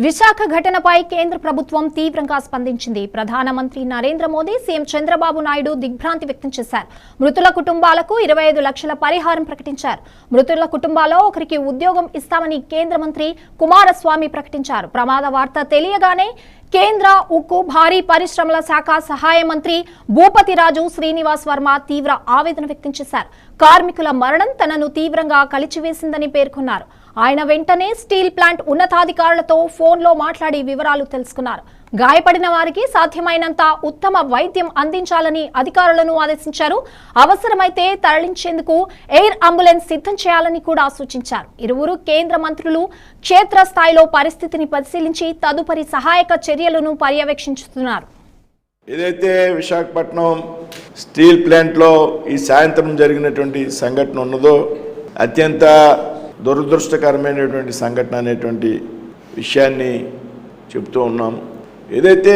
విశాఖ ఘటనపై కేంద్ర ప్రభుత్వం తీవ్రంగా స్పందించింది. ప్రధానమంత్రి నరేంద్ర మోదీ, సీఎం చంద్రబాబు నాయుడు దిగ్భ్రాంతి వ్యక్తం చేశారు. మృతుల కుటుంబాలకు 25 లక్షల పరిహారం ప్రకటించారు. మృతుల కుటుంబాల్లో ఒకరికి ఉద్యోగం ఇస్తామని కేంద్ర మంత్రి కుమారస్వామి ప్రకటించారు. ప్రమాద వార్త తెలియగానే కేంద్ర ఉక్కు భారీ పరిశ్రమల శాఖ సహాయ మంత్రి భూపతిరాజు శ్రీనివాస్ వర్మ తీవ్ర ఆవేదన వ్యక్తం చేశారు. కార్మికుల మరణం తనను తీవ్రంగా కలిచివేసిందని పేర్కొన్నారు. ఆయన వెంటనే స్టీల్ ప్లాంట్ ఉన్నతాధికారులతో ఫోన్లో మాట్లాడి వివరాలు తెలుసుకున్నారు. గాయపడిన వారికి సాధ్యమైనంత ఉత్తమ వైద్యం అందించాలని అధికారులను ఆదేశించారు. అవసరమైతే తరలించేందుకు ఎయిర్ అంబులెన్స్ సిద్ధం చేయాలని కూడా సూచించారు. ఇరువురు కేంద్ర మంత్రులు క్షేత్రస్థాయిలో పరిస్థితిని పరిశీలించి తదుపరి సహాయక చర్యలను పర్యవేక్షిస్తున్నారు. ఏదైతే విశాఖపట్నం స్టీల్ ప్లాంట్లో ఈ సాయంత్రం జరిగినటువంటి సంఘటన ఉన్నదో అత్యంత దురదృష్టకరమైనటువంటి సంఘటన అనేటువంటి విషయాన్ని చెప్తూ ఉన్నాం. ఏదైతే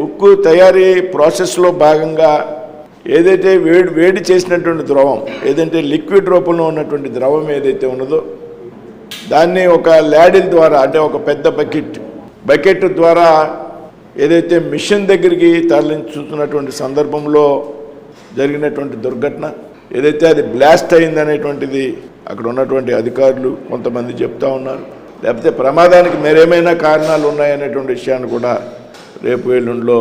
ఉక్కు తయారీ ప్రాసెస్లో భాగంగా ఏదైతే వేడి చేసినటువంటి ద్రవం, ఏదైతే లిక్విడ్ రూపంలో ఉన్నటువంటి ద్రవం ఏదైతే ఉన్నదో దాన్ని ఒక ల్యాడిల్ ద్వారా, అంటే ఒక పెద్ద బకెట్ ద్వారా ఏదైతే మిషన్ దగ్గరికి తరలించుతున్నటువంటి సందర్భంలో జరిగినటువంటి దుర్ఘటన, ఏదైతే అది బ్లాస్ట్ అయిందనేటువంటిది అక్కడ ఉన్నటువంటి అధికారులు కొంతమంది చెప్తా ఉన్నారు. లేకపోతే ప్రమాదానికి మరేమైనా కారణాలు ఉన్నాయనేటువంటి విషయాన్ని కూడా రేపు ఎల్లుండిలో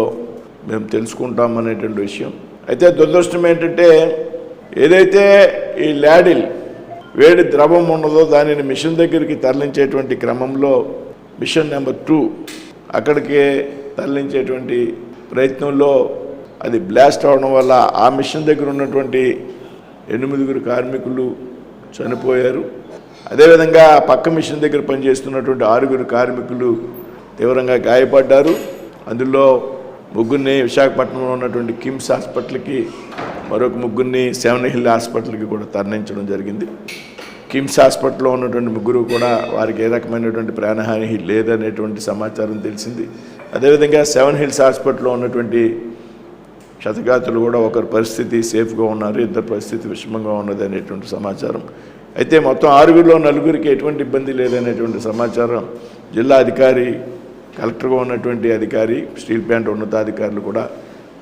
మేము తెలుసుకుంటాం అనేటువంటి విషయం. అయితే దురదృష్టం ఏంటంటే ఏదైతే ఈ ల్యాడిల్ వేడి ద్రవం ఉన్నదో దానిని మిషన్ దగ్గరికి తరలించేటువంటి క్రమంలో మిషన్ నెంబర్ 2 అక్కడికి తరలించేటువంటి ప్రయత్నంలో అది బ్లాస్ట్ అవడం వల్ల ఆ మిషన్ దగ్గర ఉన్నటువంటి 8 కార్మికులు చనిపోయారు. అదేవిధంగా పక్క మిషన్ దగ్గర పనిచేస్తున్నటువంటి 6 కార్మికులు తీవ్రంగా గాయపడ్డారు. అందులో 3 విశాఖపట్నంలో ఉన్నటువంటి కిమ్స్ హాస్పిటల్కి, మరొక 3 సెవెన్ హిల్ హాస్పిటల్కి కూడా తరలించడం జరిగింది. కిమ్స్ హాస్పిటల్లో ఉన్నటువంటి 3 కూడా వారికి ఏ రకమైనటువంటి ప్రాణహాని లేదనేటువంటి సమాచారం తెలిసింది. అదేవిధంగా సెవెన్ హిల్స్ హాస్పిటల్లో ఉన్నటువంటి క్షతగాతులు కూడా ఒకరి పరిస్థితి సేఫ్గా ఉన్నారు, ఇద్దరు పరిస్థితి విషమంగా ఉన్నది అనేటువంటి సమాచారం. అయితే మొత్తం 6లో 4కి ఎటువంటి ఇబ్బంది లేదనేటువంటి సమాచారం జిల్లా అధికారి, కలెక్టర్గా ఉన్నటువంటి అధికారి, స్టీల్ ప్లాంట్ ఉన్నతాధికారులు కూడా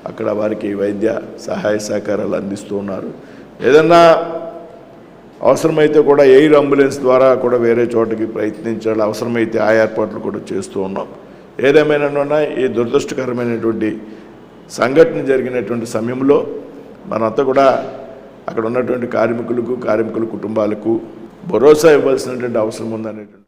అక్కడ వారికి వైద్య సహాయ సహకారాలు అందిస్తూ ఉన్నారు. ఏదన్నా అవసరమైతే కూడా ఎయిర్ అంబులెన్స్ ద్వారా కూడా వేరే చోటకి ప్రయత్నించాలి, అవసరమైతే ఆ ఏర్పాట్లు కూడా చేస్తూ ఉన్నాం. ఏదేమైనా ఈ దురదృష్టకరమైనటువంటి సంఘటన జరిగినటువంటి సమయంలో మనంతా కూడా అక్కడ ఉన్నటువంటి కార్మికుల కుటుంబాలకు భరోసా ఇవ్వాల్సినటువంటి అవసరం ఉందనేటువంటి